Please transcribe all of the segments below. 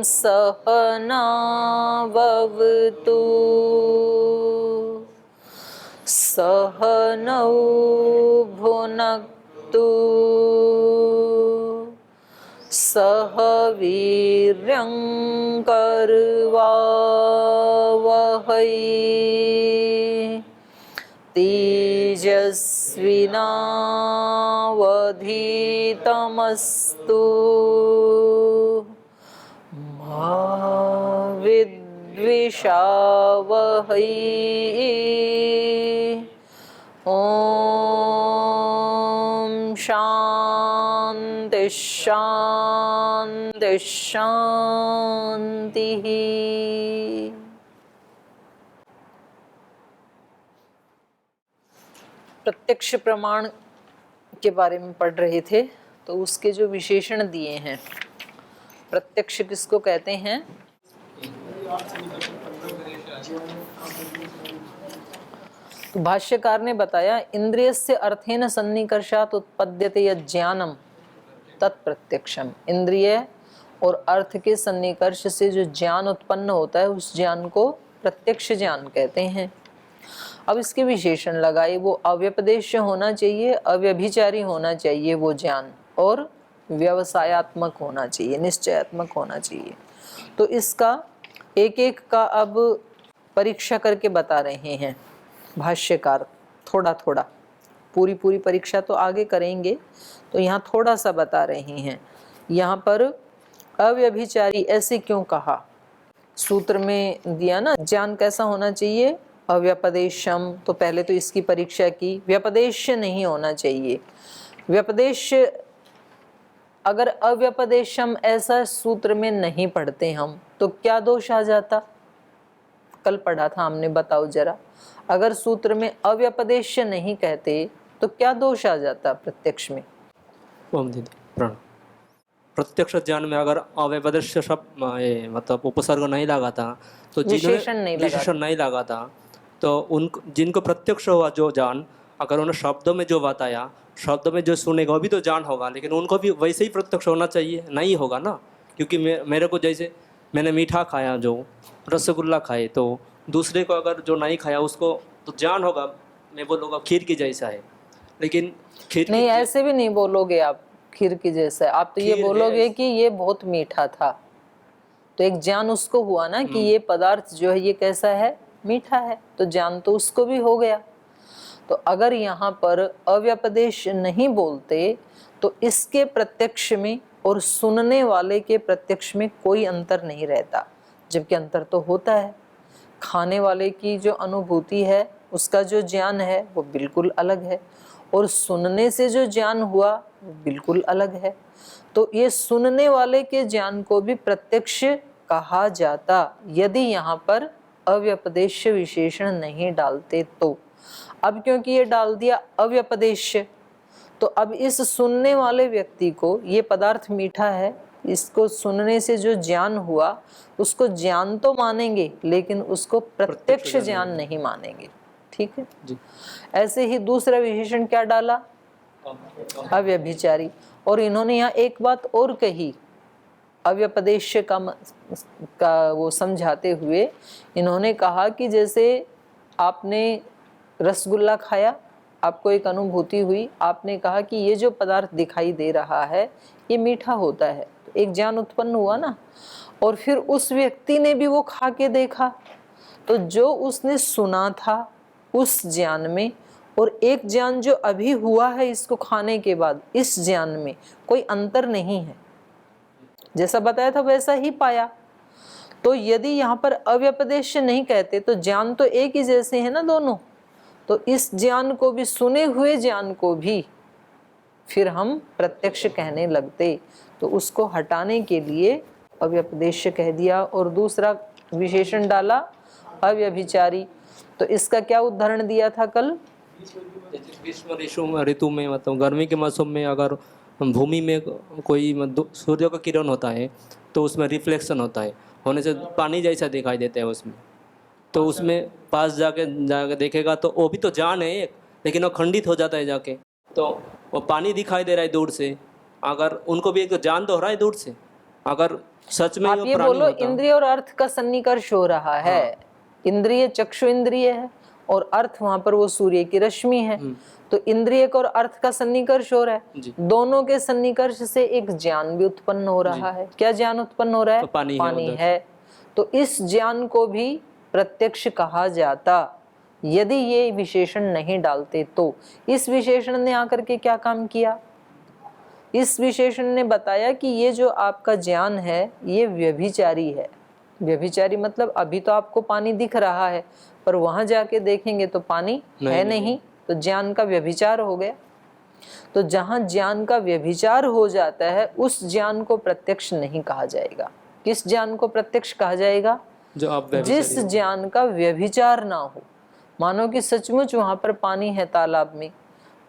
सहनाववतु सहनौ भुनक्तु सह वीर्यं करवावहै तेजस्विनावधीतमस्तु मा विद्विषावहै। ओम शांति शांति शांति। प्रत्यक्ष प्रमाण के बारे में पढ़ रहे थे, तो उसके जो विशेषण दिए हैं, प्रत्यक्ष किसको कहते हैं? तो भाष्यकार ने बताया, इंद्रियस्य अर्थेन सन्निकर्षात् उत्पद्यते यत् ज्ञानम तत्प्रत्यक्षम। इंद्रिय और अर्थ के सन्निकर्ष से जो ज्ञान उत्पन्न होता है, उस ज्ञान को प्रत्यक्ष ज्ञान कहते हैं। अब इसके विशेषण लगाए, वो अव्यपदेश्य होना चाहिए, अव्यभिचारी होना चाहिए वो ज्ञान, और व्यवसायात्मक होना चाहिए, निश्चयात्मक होना चाहिए। तो इसका एक एक का अब परीक्षा करके बता रहे हैं भाष्यकार, थोड़ा थोड़ा। पूरी पूरी परीक्षा तो आगे करेंगे, तो यहाँ थोड़ा सा बता रहे हैं। यहाँ पर अव्यभिचारी ऐसे क्यों कहा? सूत्र में दिया ना, ज्ञान कैसा होना चाहिए? अव्यपदेशम। तो पहले तो इसकी परीक्षा की, व्यपदेश नहीं होना चाहिए। व्यपदेश, अगर अव्यपदेशम ऐसा सूत्र में नहीं पढ़ते हम, तो क्या दोष आ जाता? कल पढ़ा था हमने, बताओ जरा। अगर सूत्र में अव्यपदेश नहीं कहते तो क्या दोष आ जाता प्रत्यक्ष में? प्रत्यक्ष ज्ञान में अगर अव्यपदेश शब्द मतलब उपसर्ग नहीं लगा था, तो विशेषण नहीं लगा था, तो उन जिनको प्रत्यक्ष हुआ जो ज्ञान, अगर उन्होंने शब्दों में जो बताया, शब्दों में जो सुनेगा वो भी तो ज्ञान होगा, लेकिन उनको भी वैसे ही प्रत्यक्ष होना चाहिए, नहीं होगा ना। क्योंकि मेरे को जैसे मैंने मीठा खाया, जो रसगुल्ला खाए, तो दूसरे को अगर जो नहीं खाया उसको तो ज्ञान होगा, मैं बोलूँगा खीर की जैसा है। लेकिन खीर नहीं, ऐसे भी नहीं बोलोगे आप खीर की जैसा। आप तो ये बोलोगे कि ये बहुत मीठा था, तो एक ज्ञान उसको हुआ ना कि ये पदार्थ जो है ये कैसा है? मीठा है, तो ज्ञान तो उसको भी हो गया। तो अगर यहाँ पर अव्यपदेश नहीं बोलते तो इसके प्रत्यक्ष में और सुनने वाले के प्रत्यक्ष में कोई अंतर नहीं रहता, जबकि अंतर तो होता है। खाने वाले की जो अनुभूति है, उसका जो ज्ञान है वो बिल्कुल अलग है, और सुनने से जो ज्ञान हुआ वो बिल्कुल अलग है। तो ये सुनने वाले के ज्ञान को भी प्रत्यक्ष कहा जाता, यदि यहाँ पर अव्यपदेश विशेषण नहीं डालते तो। अब क्योंकि ये डाल दिया अव्यपदेश, तो अब इस सुनने वाले व्यक्ति को ये पदार्थ मीठा है, इसको सुनने से जो ज्ञान हुआ उसको ज्ञान तो मानेंगे, लेकिन उसको प्रत्यक्ष ज्ञान नहीं मानेंगे। ठीक है जी। ऐसे ही दूसरा विशेषण क्या डाला? अव्यभिचारी। और इन्होंने यहाँ एक बात और कही, अव्यपदेश का वो समझाते हुए इन्होंने कहा कि जैसे आपने रसगुल्ला खाया, आपको एक अनुभूति हुई, आपने कहा कि ये जो पदार्थ दिखाई दे रहा है ये मीठा होता है, तो एक ज्ञान उत्पन्न हुआ ना। और फिर उस व्यक्ति ने भी वो खा के देखा, तो जो उसने सुना था उस ज्ञान में और एक ज्ञान जो अभी हुआ है इसको खाने के बाद, इस ज्ञान में कोई अंतर नहीं है, जैसा बताया था वैसा ही पाया। तो यदि यहाँ पर अव्यपदेश नहीं कहते तो ज्ञान तो एक ही जैसे है ना दोनों, तो इस ज्ञान को भी, सुने हुए ज्ञान को भी फिर हम प्रत्यक्ष कहने लगते, तो उसको हटाने के लिए अव्यपदेश कह दिया। और दूसरा विशेषण डाला अव्यभिचारी। तो इसका क्या उदाहरण दिया था कल? ग्रीष्म ऋतु में, मतलब गर्मी के मौसम में, अगर भूमि में कोई सूर्य का किरण होता है तो उसमें रिफ्लेक्शन होता है, होने से पानी जैसा दिखाई देता है उसमें। तो उसमें पास जाके देखेगा तो वो भी तो जान है, लेकिन वो खंडित हो जाता है जाके, तो वो पानी दिखाई दे रहा है दूर से, अगर उनको भी एक तो जान तो हो रहा है दूर से, अगर सच में आप वो ये प्राणी बोलो होता। इंद्रिय और अर्थ का सन्निकर्ष हो रहा है। इंद्रिय चक्षु इंद्रिय है और अर्थ वहां पर वो सूर्य की रश्मि है। तो इंद्रिय और अर्थ का सन्निकर्ष हो रहा है। जी। दोनों के सन्निकर्ष से एक ज्ञान भी उत्पन्न हो रहा है। क्या ज्ञान उत्पन्न हो रहा है? तो पानी है है। तो इस ज्ञान को भी प्रत्यक्ष कहा जाता यदि ये विशेषण नहीं डालते। तो इस विशेषण ने आकर के क्या काम किया? इस विशेषण ने बताया कि ये जो आपका ज्ञान है ये व्यभिचारी है। व्यभिचारी मतलब अभी तो आपको पानी दिख रहा है पर वहां जाके देखेंगे तो पानी है नहीं, तो ज्ञान का व्यभिचार हो गया। तो जहां ज्ञान का व्यभिचार हो जाता है उस ज्ञान को प्रत्यक्ष नहीं कहा जाएगा। किस ज्ञान को प्रत्यक्ष कहा जाएगा? जो आप जिस ज्ञान का व्यभिचार ना हो। मानो कि सचमुच वहां पर पानी है तालाब में,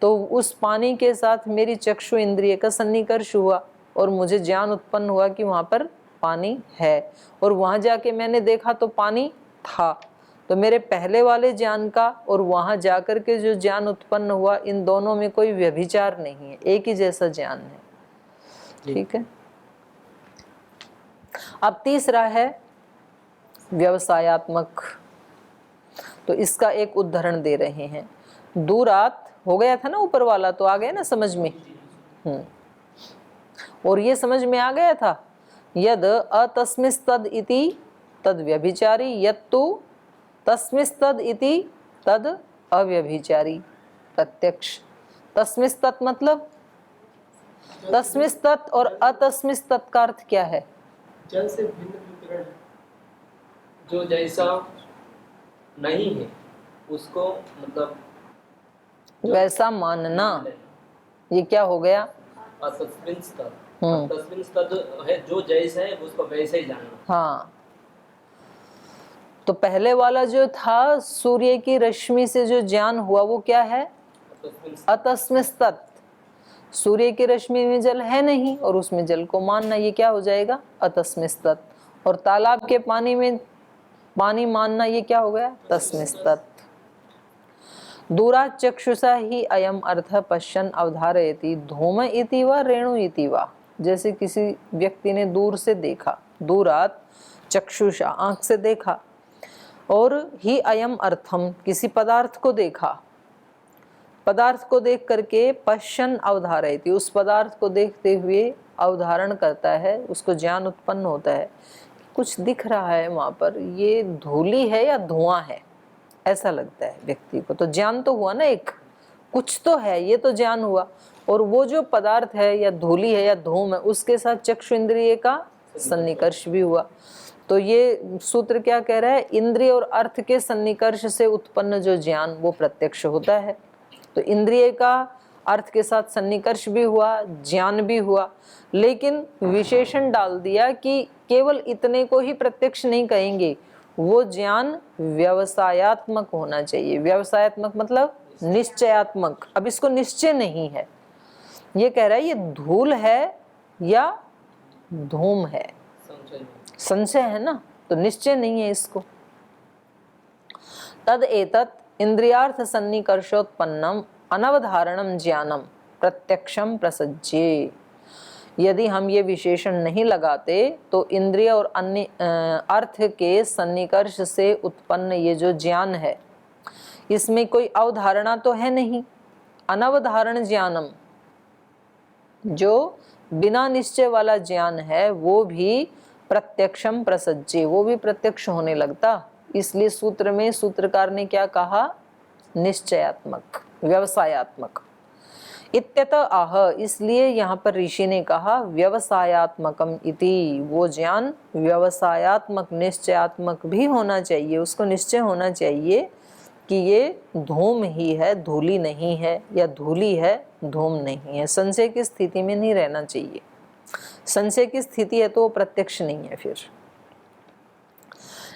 तो उस पानी के साथ मेरी चक्षु इंद्रिय का सन्निकर्ष हुआ और मुझे ज्ञान उत्पन्न हुआ कि वहां पर पानी है, और वहां जाके मैंने देखा तो पानी था। तो मेरे पहले वाले ज्ञान का और वहां जाकर के जो ज्ञान उत्पन्न हुआ, इन दोनों में कोई व्यभिचार नहीं है, एक ही जैसा ज्ञान है। ठीक है। अब तीसरा है व्यवसायात्मक। तो इसका एक उदाहरण दे रहे हैं। दूरात हो गया था ना ऊपर वाला, तो आ गया ना समझ में। और ये समझ में आ गया था, यद अतस्मिस्तद इति तद व्यभिचारी, यत्तु तस्मिस्तद इति तद अव्यभिचारी। प्रत्यक्ष। तस्मिस्तत् मतलब तस्मिस्तत् और अतस्मिस्तत् का अर्थ क्या है? जल से भिन्न विकिरण जो जैसा नहीं है उसको मतलब वैसा मानना। ये क्या हो गया? तस्मिन् तद है जो जैसा है उसको वैसे ही जानना। हाँ, तो पहले वाला जो था सूर्य की रश्मि से जो ज्ञान हुआ वो क्या है? अतस्मिस्तत्। सूर्य की रश्मि में जल है नहीं और उसमें जल को मानना, ये क्या हो जाएगा? अतस्मिस्तत्। और तालाब के पानी में पानी मानना, ये क्या हो गया? तस्मिस्तत्। दूरात् चक्षुषा ही अयम अर्थ पश्यन् अवधारयति धूम इति वा रेणु इति वा। जैसे किसी व्यक्ति ने दूर से देखा, दूरात् चक्षुषा आंख से देखा, और ही अयम अर्थम किसी पदार्थ को देखा, पदार्थ को देख करके पश्यन् अवधारयति उस पदार्थ को देखते हुए अवधारण करता है, उसको ज्ञान उत्पन्न होता है। कुछ दिख रहा है वहां पर, ये धूली है या धुआं है, ऐसा लगता है व्यक्ति को। तो ज्ञान तो हुआ ना, एक कुछ तो है, ये तो ज्ञान हुआ। और वो जो पदार्थ है या धूली है या धूम है, उसके साथ चक्षु इंद्रिय का सन्निकर्ष भी हुआ। तो ये सूत्र क्या कह रहा है? इंद्रिय और अर्थ के सन्निकर्ष से उत्पन्न जो ज्ञान वो प्रत्यक्ष होता है। तो इंद्रिय का अर्थ के साथ सन्निकर्ष भी हुआ, ज्ञान भी हुआ, लेकिन विशेषण डाल दिया कि केवल इतने को ही प्रत्यक्ष नहीं कहेंगे, वो ज्ञान व्यवसायात्मक होना चाहिए। व्यवसायात्मक मतलब निश्चयात्मक। अब इसको निश्चय नहीं है, ये कह रहा है ये धूल है या धूम है, संशय है ना, तो निश्चय नहीं है इसको। तद एतत् इंद्रियार्थ सन्निकर्षोत्पन्नम अनवधारणम ज्ञानम प्रत्यक्षम प्रसज्ये। यदि हम ये विशेषण नहीं लगाते तो इंद्रिय और अन्य अर्थ के सन्निकर्ष से उत्पन्न ये जो ज्ञान है, इसमें कोई अवधारणा तो है नहीं। अनवधारण ज्ञानम, जो बिना निश्चय वाला ज्ञान है, वो भी प्रत्यक्षम प्रसज्जे, वो भी प्रत्यक्ष होने लगता। इसलिए सूत्र में सूत्रकार ने क्या कहा? निश्चयात्मक, व्यवसायात्मक। इत्यतः आह, इसलिए यहाँ पर ऋषि ने कहा व्यवसायात्मकम इति, वो ज्ञान व्यवसायात्मक निश्चयात्मक भी होना चाहिए। उसको निश्चय होना चाहिए कि ये धूम ही है, धूली नहीं है, या धूली है, धूम नहीं है। संशय की स्थिति में नहीं रहना चाहिए। संशय की स्थिति है तो वो प्रत्यक्ष नहीं है। फिर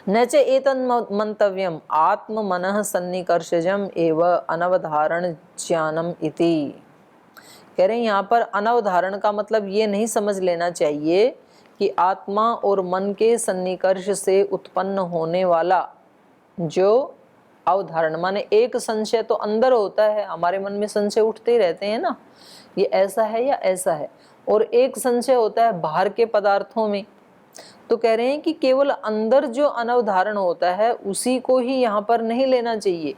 न च एतन् मंतव्यम आत्म मनः सन्निकर्षजम एव अनवधारण ज्ञानम इति। कह रहे हैं यहाँ पर अनवधारण का मतलब ये नहीं समझ लेना चाहिए कि आत्मा और मन के सन्निकर्ष से उत्पन्न होने वाला जो अवधारण, माने एक संशय तो अंदर होता है, हमारे मन में संशय उठते ही रहते हैं ना, ये ऐसा है या ऐसा है। और एक संशय होता है बाहर के पदार्थों में, तो कह रहे हैं कि केवल अंदर जो अनवधारण होता है उसी को ही यहाँ पर नहीं लेना चाहिए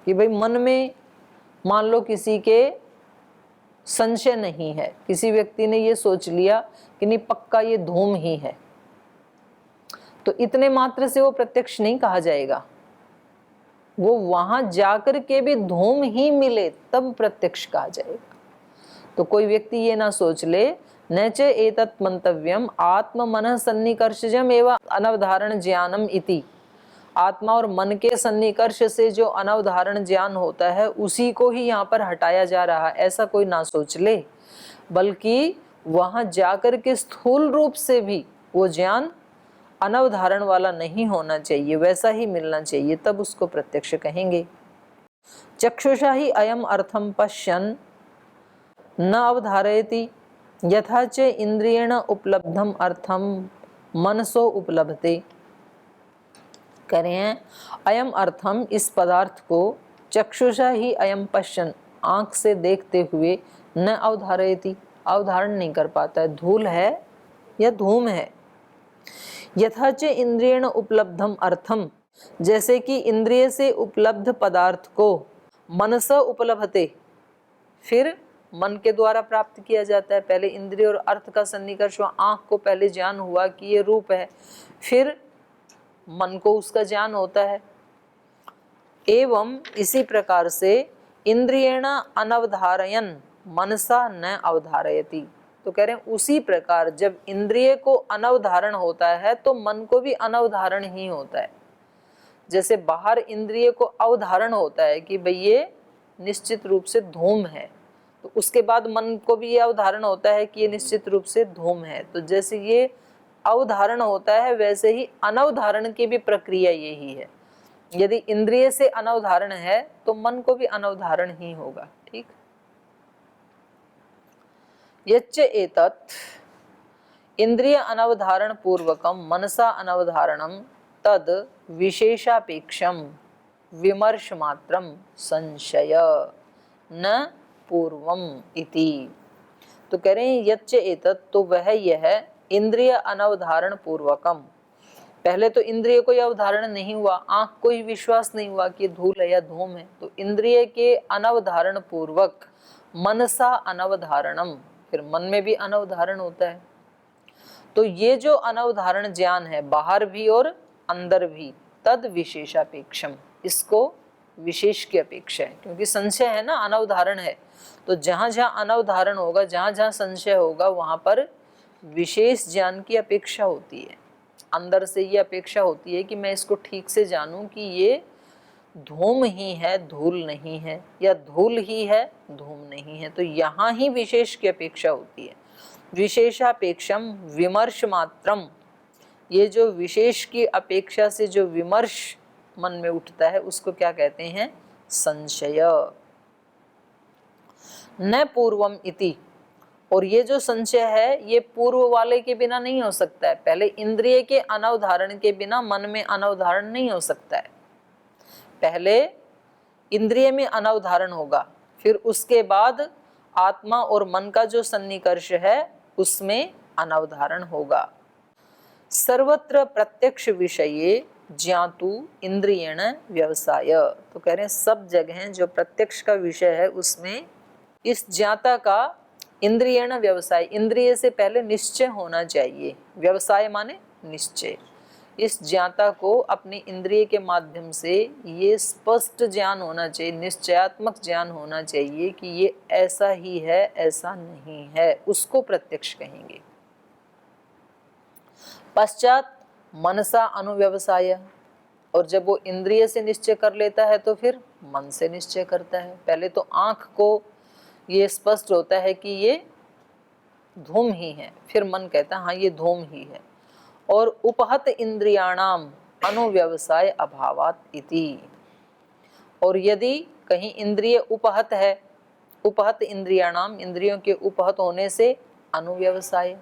कि भाई मन में मान लो किसी के संशय नहीं है, किसी व्यक्ति ने ये सोच लिया कि नहीं पक्का ये धूम ही है, तो इतने मात्र से वो प्रत्यक्ष नहीं कहा जाएगा, वो वहां जाकर के भी धूम ही मिले तब प्रत्यक्ष कहा जाएगा। तो कोई व्यक्ति ये ना सोच ले न च एतत् मंतव्यम आत्म मन सन्निकर्षजम एवं अनवधारण ज्ञानम इति, आत्मा और मन के सन्निकर्ष से जो अनवधारण ज्ञान होता है उसी को ही यहाँ पर हटाया जा रहा है, ऐसा कोई ना सोच ले, बल्कि वहां जाकर के स्थूल रूप से भी वो ज्ञान अनवधारण वाला नहीं होना चाहिए, वैसा ही मिलना चाहिए, तब उसको प्रत्यक्ष कहेंगे। चक्षुषा ही अयम अर्थम पश्यन् न अवधारयति यथा च इंद्रियेण उपलब्धम अर्थम मनसो उपलब्धते। कह रहे हैं अयम अर्थम, इस पदार्थ को, चक्षुषा ही अयम पश्यन्, आंख से देखते हुए, न अवधारयति, अवधारण नहीं कर पाता है, धूल है या धूम है। यथा च इंद्रियेण उपलब्धम अर्थम, जैसे कि इंद्रिय से उपलब्ध पदार्थ को मनस उपलब्धते, फिर मन के द्वारा प्राप्त किया जाता है। पहले इंद्रिय और अर्थ का सन्निकर्ष हुआ, आंख को पहले ज्ञान हुआ कि ये रूप है, फिर मन को उसका ज्ञान होता है। एवं इसी प्रकार से इंद्रियेण अनवधारयन् मनसा न अवधारयति, तो कह रहे हैं उसी प्रकार जब इंद्रिय को अनवधारण होता है तो मन को भी अनवधारण ही होता है। जैसे बाहर इंद्रिय को अवधारण होता है कि भाई ये निश्चित रूप से धूम है, तो उसके बाद मन को भी ये अवधारण होता है कि ये निश्चित रूप से धूम है। तो जैसे ये अवधारण होता है वैसे ही अनवधारण की भी प्रक्रिया यही है। यदि इंद्रिय से अनवधारण है तो मन को भी अनवधारण ही होगा। ठीक, यच्च एतत् इंद्रिय अनवधारण पूर्वकम मनसा अनवधारणम तद विशेषापेक्षम विमर्श मात्रम संशय न पूर्वम इति। तो कह रहे हैं यच्च एतत्, तो वह यह इंद्रिय अनवधारण पूर्वकम, पहले तो इंद्रिय को अवधारण नहीं हुआ, आंख को ही विश्वास नहीं हुआ कि धूल है या धूम है, तो इंद्रिय के अनवधारण पूर्वक मनसा अनवधारणम, फिर मन में भी अनवधारण होता है। तो ये जो अनवधारण ज्ञान है बाहर भी और अंदर भी, तद विशेषापेक्षम, इसको विशेष की अपेक्षा है, क्योंकि संशय है ना, अनवधारण है, तो जहां जहां अनवधारण होगा, जहां जहां संशय होगा, वहां पर विशेष ज्ञान की अपेक्षा होती है। अंदर से ये अपेक्षा होती है कि मैं इसको ठीक से जानूं कि ये धूम ही है, धूल नहीं है, या धूल ही है, धूम नहीं है। तो यहाँ ही विशेष की अपेक्षा होती है। विशेषापेक्षम विमर्श मात्रम, ये जो विशेष की अपेक्षा से जो विमर्श मन में उठता है उसको क्या कहते हैं? संशय। न पूर्वम इति, और ये जो संशय है ये पूर्व वाले के बिना नहीं हो सकता है। पहले इंद्रिय के अनवधारण के बिना मन में अनवधारण नहीं हो सकता है। पहले इंद्रिय में अनवधारण होगा, फिर उसके बाद आत्मा और मन का जो सन्निकर्ष है उसमें अनवधारण होगा। सर्वत्र प्रत्यक्ष विषये ज्ञातु इंद्रियण व्यवसाय, तो कह रहे हैं सब जगह जो प्रत्यक्ष का विषय है उसमें इस ज्ञाता का इंद्रियण व्यवसाय, इंद्रिय से पहले निश्चय होना चाहिए। व्यवसाय माने निश्चय। इस ज्ञाता को अपने इंद्रिय के माध्यम से ये स्पष्ट ज्ञान होना चाहिए, निश्चयात्मक ज्ञान होना चाहिए कि ये ऐसा ही है, ऐसा नहीं है, उसको प्रत्यक्ष कहेंगे। पश्चात मनसा अनुव्यवसाय, और जब वो इंद्रिय से निश्चय कर लेता है तो फिर मन से निश्चय करता है। पहले तो आंख को ये स्पष्ट होता है कि ये धूम ही है, फिर मन कहता है हाँ ये धूम ही है। और उपहत इंद्रियाणाम अनुव्यवसाय अभावात इति, और यदि कहीं इंद्रिय उपहत है, उपहत इंद्रियाणाम, इंद्रियों के उपहत होने से अनुव्यवसाय,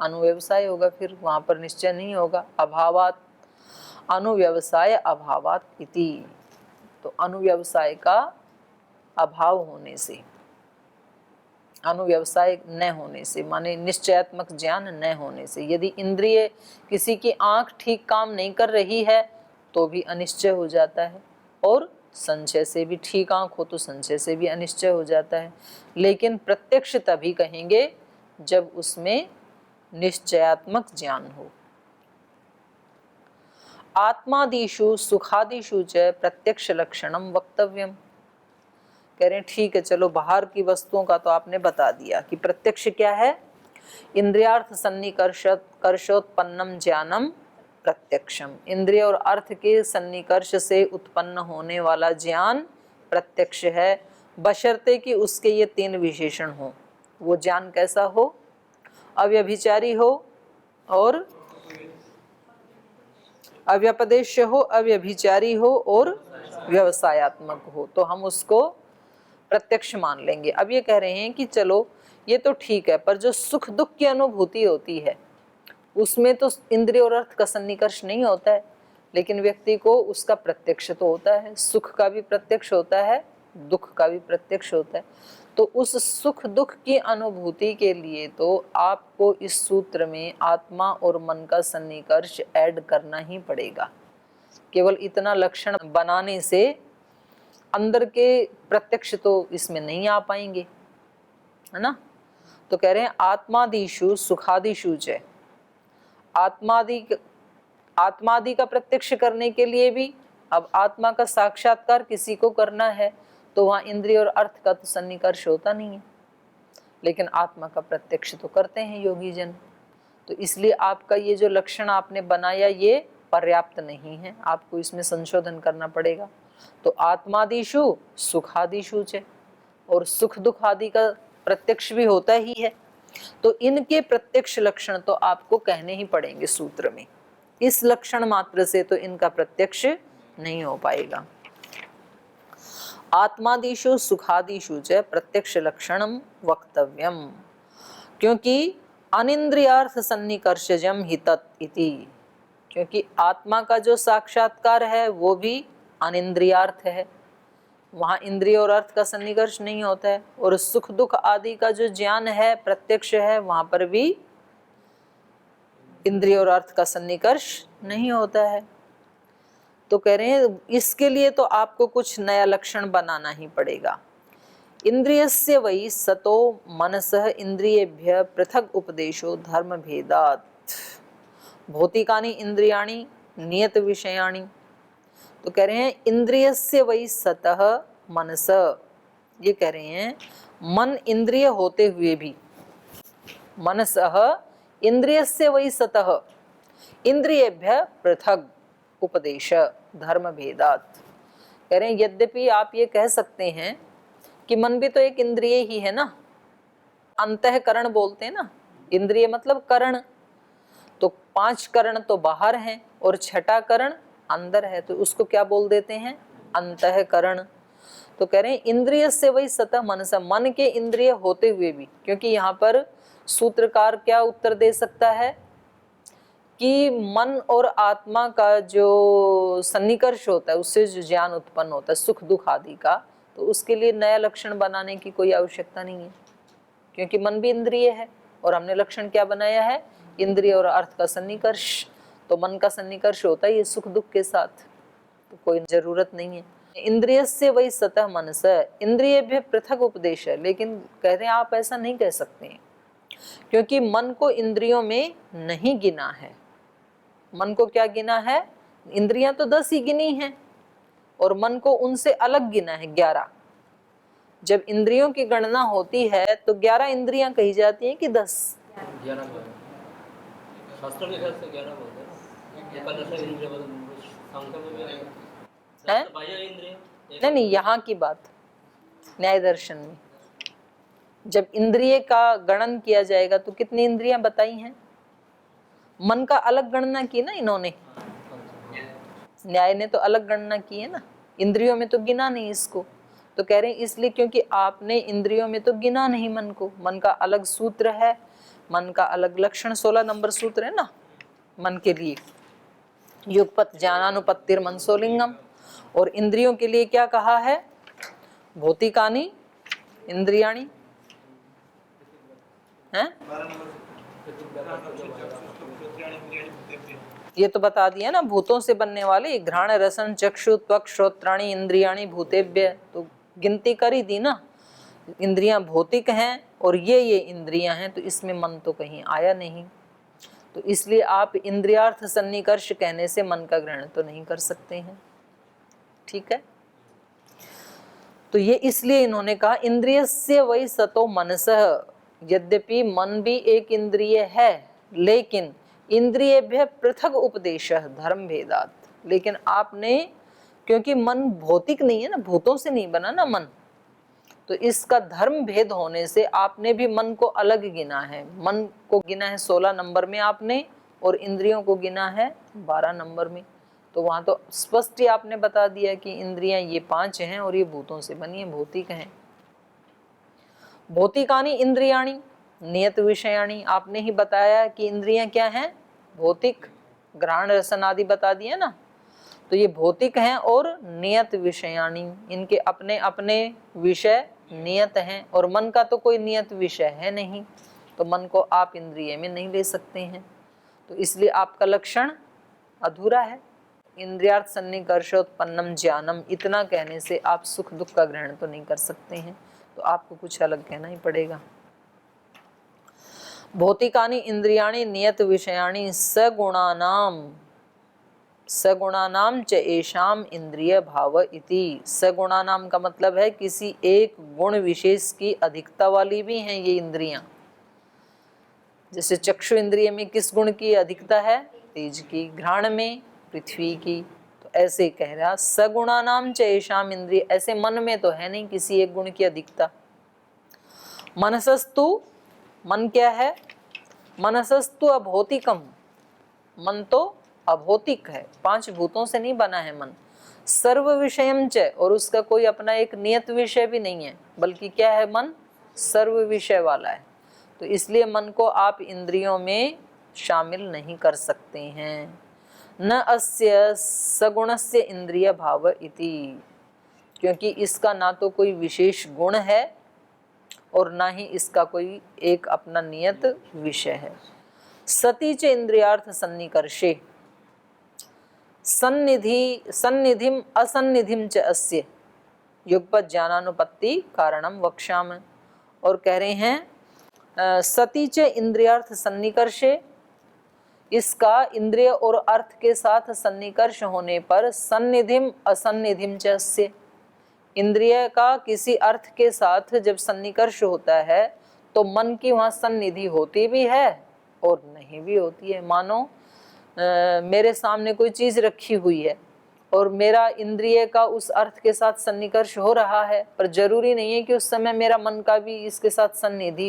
अनुव्यवसाय होगा, फिर वहां पर निश्चय नहीं होगा। अभावात, अनुव्यवसाय अभावात इति, तो अनुव्यवसाय का अभाव होने से, अनुव्यवसाय न होने से, माने निश्चयात्मक ज्ञान न होने से। यदि इंद्रिय किसी की आंख ठीक काम नहीं कर रही है तो भी अनिश्चय हो जाता है, और संशय से भी, ठीक आंख हो तो संशय से भी अनिश्चय हो जाता है। लेकिन प्रत्यक्ष तभी कहेंगे जब उसमें निश्चयात्मक ज्ञान हो। आत्मादिषु सुखादिषु च प्रत्यक्ष लक्षणम वक्तव्यम। कह रहे हैं ठीक है, चलो बाहर की वस्तुओं का तो आपने बता दिया कि प्रत्यक्ष क्या है, इंद्रियार्थ सन्निकर्षोत्पन्नम ज्ञानम प्रत्यक्षम। इंद्रिय और अर्थ के सन्निकर्ष से उत्पन्न होने वाला ज्ञान प्रत्यक्ष है, बशर्ते कि उसके ये तीन विशेषण हो। वो ज्ञान कैसा हो, अव्यभिचारी हो और अव्यपदेश हो, अव्यभिचारी हो और व्यवसायात्मक हो, तो हम उसको प्रत्यक्ष मान लेंगे। अब ये कह रहे हैं कि चलो ये तो ठीक है, पर जो सुख दुख की अनुभूति होती है उसमें तो इंद्रिय और अर्थ का सन्निकर्ष नहीं होता है, लेकिन व्यक्ति को उसका प्रत्यक्ष तो होता है। सुख का भी प्रत्यक्ष होता है, दुख का भी प्रत्यक्ष होता है। तो उस सुख दुख की अनुभूति के लिए तो आपको इस सूत्र में आत्मा और मन का सन्निकर्ष ऐड करना ही पड़ेगा। केवल इतना लक्षण बनाने से अंदर के प्रत्यक्ष तो इसमें नहीं आ पाएंगे, है ना। तो कह रहे हैं आत्मादिषु सुखादिषु च, आत्मादि का प्रत्यक्ष करने के लिए भी, अब आत्मा का साक्षात्कार किसी को करना है तो वहाँ इंद्रिय और अर्थ का तो सन्निकर्ष होता नहीं है, लेकिन आत्मा का प्रत्यक्ष तो करते हैं योगी जन। तो इसलिए आपका ये जो लक्षण आपने बनाया ये पर्याप्त नहीं है, आपको इसमें संशोधन करना पड़ेगा। तो आत्मादिषु सुखादिषु च, और सुख दुख आदि का प्रत्यक्ष भी होता ही है, तो इनके प्रत्यक्ष लक्षण तो आपको कहने ही पड़ेंगे सूत्र में। इस लक्षण मात्र से तो इनका प्रत्यक्ष नहीं हो पाएगा। आत्मादिषु सुखादिषु च प्रत्यक्ष लक्षणम वक्तव्यम, क्योंकि अनिंद्रियार्थ सन्निकर्षजम हि तत् इति, क्योंकि आत्मा का जो साक्षात्कार है वो भी अनिंद्रियार्थ है, वहाँ इंद्रिय और अर्थ का सन्निकर्ष नहीं होता है। और सुख दुख आदि का जो ज्ञान है प्रत्यक्ष है, वहाँ पर भी इंद्रिय और अर्थ का सन्निकर्ष नहीं होता है। तो कह रहे हैं इसके लिए तो आपको कुछ नया लक्षण बनाना ही पड़ेगा। इंद्रियस्य वै सतो मनसः इंद्रियेभ्यः पृथक उपदेशो धर्म भेदात् भौतिकानि इंद्रियाणि नियत विषयाणि। तो कह रहे हैं इंद्रियस्य वै सतः मनस, ये कह रहे हैं मन इंद्रिय होते हुए भी, मनसः इंद्रियस्य वै सतः इंद्रियेभ्यः पृथक उपदेश धर्म भेदात्। कह रहे हैं यद्यपि आप ये कह सकते हैं कि मन भी तो एक इंद्रिय ही है ना, अंतःकरण बोलते हैं ना, इंद्रिय मतलब करण, तो 5 करण तो बाहर हैं और 6ठा करण अंदर है, तो उसको क्या बोल देते हैं, अंतःकरण। तो कह रहे हैं इंद्रिय से वही सतह मनस, मन के इंद्रिय होते हुए भी, क्योंकि यहाँ पर सूत्रकार क्या उत्तर दे सकता है कि मन और आत्मा का जो सन्निकर्ष होता है उससे जो ज्ञान उत्पन्न होता है सुख दुख आदि का, तो उसके लिए नया लक्षण बनाने की कोई आवश्यकता नहीं है, क्योंकि मन भी इंद्रिय है और हमने लक्षण क्या बनाया है, इंद्रिय और अर्थ का सन्निकर्ष। तो मन का सन्निकर्ष होता है ये सुख दुख के साथ, तो कोई जरूरत नहीं है। इंद्रिय से वही सतह मनस, इंद्रिय भी पृथक उपदेश है, लेकिन कह रहे हैं आप ऐसा नहीं कह सकते हैं, क्योंकि मन को इंद्रियों में नहीं गिना है। मन को क्या गिना है, इंद्रियां तो 10 ही गिनी हैं और मन को उनसे अलग गिना है 11। जब इंद्रियों की गणना होती है तो 11 इंद्रियां कही जाती हैं कि 10? शास्त्र के हिसाब से 11 बोलते हैं, नहीं, यहाँ की बात न्याय दर्शन में जब इंद्रिय का गणन किया जाएगा तो कितनी इंद्रियां बताई हैं, मन का अलग गणना की ना इन्होंने, न्याय ने तो अलग गणना की है ना, इंद्रियों में तो गिना नहीं इसको। तो कह रहे हैं इसलिए क्योंकि आपने इंद्रियों में तो गिना नहीं मन को, मन का अलग सूत्र है, मन का अलग लक्षण 16 नंबर सूत्र है ना मन के लिए, युगपत ज्ञानानुपत्तिर मनसोलिंगम। और इंद्रियों के लिए क्या कहा है, भौतिकानि इंद्रियाणि, हैं? ये तो बता दिया ना, भूतों से बनने वाले घ्राण रसन चक्षु त्वक श्रोत्राणि इंद्रियाणि भूतेभ्य, तो गिनती करी दी ना। इंद्रियां भौतिक हैं और ये इंद्रियां हैं, तो इसमें मन तो कहीं आया नहीं। तो इसलिए आप इंद्रियार्थ सन्निकर्ष कहने से मन का ग्रहण तो नहीं कर सकते हैं। ठीक है, तो ये इसलिए इन्होंने कहा इंद्रियस्य वै सतो मनसः, यद्यपि मन भी एक इंद्रिय है, लेकिन इंद्रियेभ्यः पृथक उपदेशः धर्म भेदात। लेकिन आपने, क्योंकि मन भौतिक नहीं है ना, भूतों से नहीं बना ना मन, तो इसका धर्म भेद होने से आपने भी मन को अलग गिना है। मन को गिना है 16 नंबर में आपने, और इंद्रियों को गिना है 12 नंबर में। तो वहां तो स्पष्ट ही आपने बता दिया कि इंद्रियां ये 5 हैं और ये भूतों से बनी है, भौतिक हैं। भौतिकानि इंद्रियाणि नियत विषयाणि, आपने ही बताया कि इंद्रियां क्या हैं, भौतिक, घ्राण रसन आदि बता दिया ना। तो ये भौतिक हैं और नियत विषयाणि, इनके अपने अपने विषय नियत हैं, और मन का तो कोई नियत विषय है नहीं, तो मन को आप इंद्रिय में नहीं ले सकते हैं। तो इसलिए आपका लक्षण अधूरा है। इंद्रियार्थ सन्निकर्षोत्पन्नम ज्ञानम, इतना कहने से आप सुख दुख का ग्रहण तो नहीं कर सकते हैं, तो आपको कुछ अलग कहना ही पड़ेगा। भौतिकानि इंद्रियाणि नियत विषयाणि सगुणानाम च एषाम इंद्रिय भाव इति। सगुणानाम का मतलब है किसी एक गुण विशेष की अधिकता वाली भी हैं ये इंद्रियां। जैसे चक्षु इंद्रिय में किस गुण की अधिकता है, तेज की, घ्राण में पृथ्वी की। तो ऐसे कह रहा सगुणानाम च एषाम इंद्रिय, ऐसे मन में तो है नहीं किसी एक गुण की अधिकता। मनसस्तु, मन क्या है, मनसस्तु अभौतिकम, मन तो अभौतिक है, 5 भूतों से नहीं बना है मन। सर्व विषयम च, और उसका कोई अपना एक नियत विषय भी नहीं है, बल्कि क्या है, मन सर्व विषय वाला है। तो इसलिए मन को आप इंद्रियों में शामिल नहीं कर सकते हैं। न अस्य सगुणस्य इंद्रिय भाव इति, क्योंकि इसका ना तो कोई विशेष गुण है और ना ही इसका कोई एक अपना नियत विषय है। सती च इंद्रियार्थ सन्निकर्षे सन्निधिम असन्निधिम च अस्य युगपत ज्ञानानुपत्ति कारणम वक्ष्यामि। और कह रहे हैं सती च इंद्रियार्थ सन्निकर्षे, इसका इंद्रिय और अर्थ के साथ सन्निकर्ष होने पर सन्निधिम असन्निधिम च अस्य, इंद्रिय का किसी अर्थ के साथ जब सन्निकर्ष होता है तो मन की वहाँ सन्निधि होती भी है और नहीं भी होती है। मानो मेरे सामने कोई चीज़ रखी हुई है और मेरा इंद्रिय का उस अर्थ के साथ सन्निकर्ष हो रहा है, पर जरूरी नहीं है कि उस समय मेरा मन का भी इसके साथ सन्निधि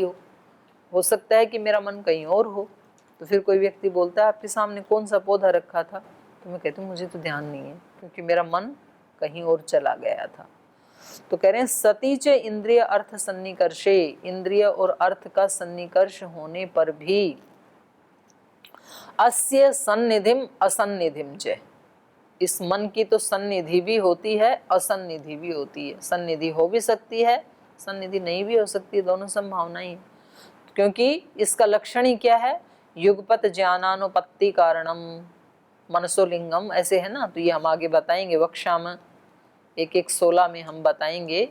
हो सकता है कि मेरा मन कहीं और हो। तो फिर कोई व्यक्ति बोलता है आपके सामने कौन सा पौधा रखा था, तो मैं कहती हूँ मुझे तो ध्यान नहीं है क्योंकि मेरा मन कहीं और चला गया था। तो कह रहे हैं सती च इंद्रिय अर्थ सन्निकर्षे, इंद्रिय और अर्थ का सन्निकर्ष होने पर भी अस्य सन्निधिम असन्निधिम च, इस मन की तो सन्निधि भी होती है असन्निधि भी होती है। सन्निधि हो भी सकती है, सन्निधि नहीं भी हो सकती, दोनों संभावनाएं हैं। क्योंकि इसका लक्षण ही क्या है, युगपत ज्ञानानुपत्ति कारणम मनसोलिंगम, ऐसे है ना। तो ये हम आगे बताएंगे वक्ष्याम 1:16 में हम बताएंगे।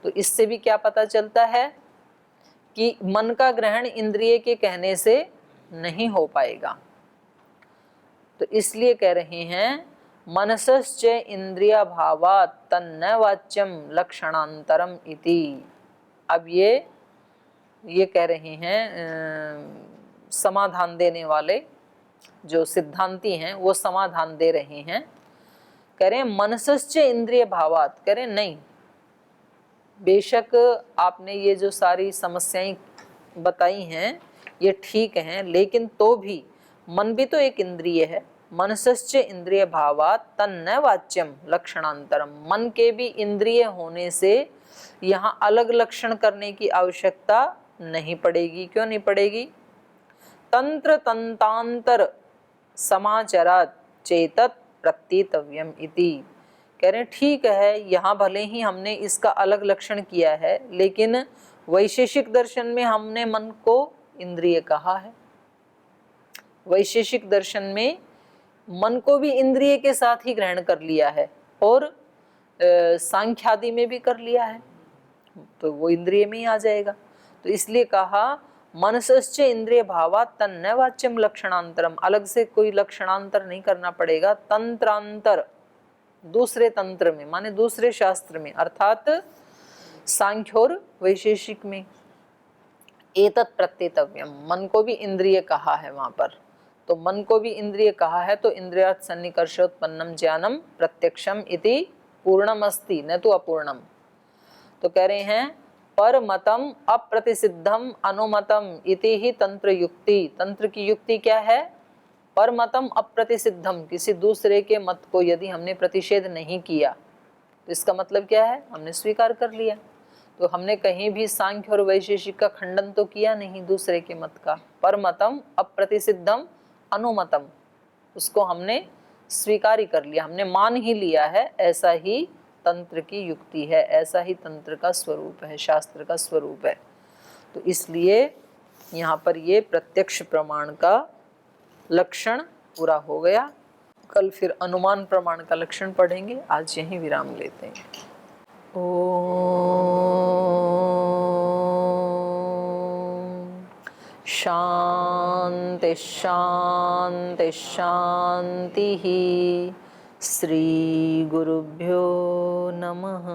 तो इससे भी क्या पता चलता है कि मन का ग्रहण इंद्रिय के कहने से नहीं हो पाएगा। तो इसलिए कह रहे हैं मनसश्च इंद्रिय भावात् तन्न वाच्यम लक्षणांतरम इति। अब ये कह रहे हैं समाधान देने वाले जो सिद्धांती हैं वो समाधान दे रहे हैं। कह रहे हैं मनसश्च इंद्रिय भावात्, कह रहे हैं नहीं, बेशक आपने ये जो सारी समस्याएं बताई हैं ये ठीक हैं, लेकिन तो भी मन भी तो एक इंद्रिय है। मनसश्च इंद्रिय भावात् तन्न वाच्यम लक्षणांतरम, मन के भी इंद्रिय होने से यहाँ अलग लक्षण करने की आवश्यकता नहीं पड़ेगी। क्यों नहीं पड़ेगी? तंत्र तंतांतर समाचरात् चेतत प्रतीतव्यम इति। कह रहे हैं ठीक है, यहाँ भले ही हमने इसका अलग लक्षण किया है, लेकिन वैशेषिक दर्शन में हमने मन को इंद्रिय कहा है, वैशेषिक दर्शन में मन को भी इंद्रिय के साथ ही ग्रहण कर लिया है और सांख्यादि में भी कर लिया है, तो वो इंद्रिय में ही आ जाएगा। तो इसलिए कहा मनसश्च इंद्रिय भावा तन्न वाच्यम लक्षणांतरम, अलग से कोई लक्षणांतर नहीं करना पड़ेगा, तंत्रांतर दूसरे तंत्र में माने दूसरे शास्त्र में अर्थात सांख्य और वैशेषिक में। एतत् प्रत्येतव्यम, मन को भी इंद्रिय कहा है वहां पर, तो मन को भी इंद्रिय कहा है तो इंद्रियार्थ सन्निकर्षोत्पन्नम ज्ञानम प्रत्यक्षम इति पूर्णम अस्ति न तो अपूर्णम। तो कह रहे हैं पर मतम अप्रतिसिद्धम अनुमतम इति ही तंत्र युक्ति, तंत्र की युक्ति क्या है? पर मतम अप्रतिसिद्धम, किसी दूसरे के मत को यदि हमने प्रतिषेध नहीं किया तो इसका मतलब क्या है? हमने स्वीकार कर लिया। तो हमने कहीं भी सांख्य और वैशेषिक का खंडन तो किया नहीं दूसरे के मत का। पर मतम अप्रतिसिद्धम अनुमतम, उसको हमने स्वीकार ही कर लिया, हमने मान ही लिया है। ऐसा ही तंत्र की युक्ति है, ऐसा ही तंत्र का स्वरूप है, शास्त्र का स्वरूप है। तो इसलिए यहाँ पर ये प्रत्यक्ष प्रमाण का लक्षण पूरा हो गया। कल फिर अनुमान प्रमाण का लक्षण पढ़ेंगे। आज यहीं विराम लेते हैं। ओम शांति शांति शांति। श्री गुरुभ्यो नमः।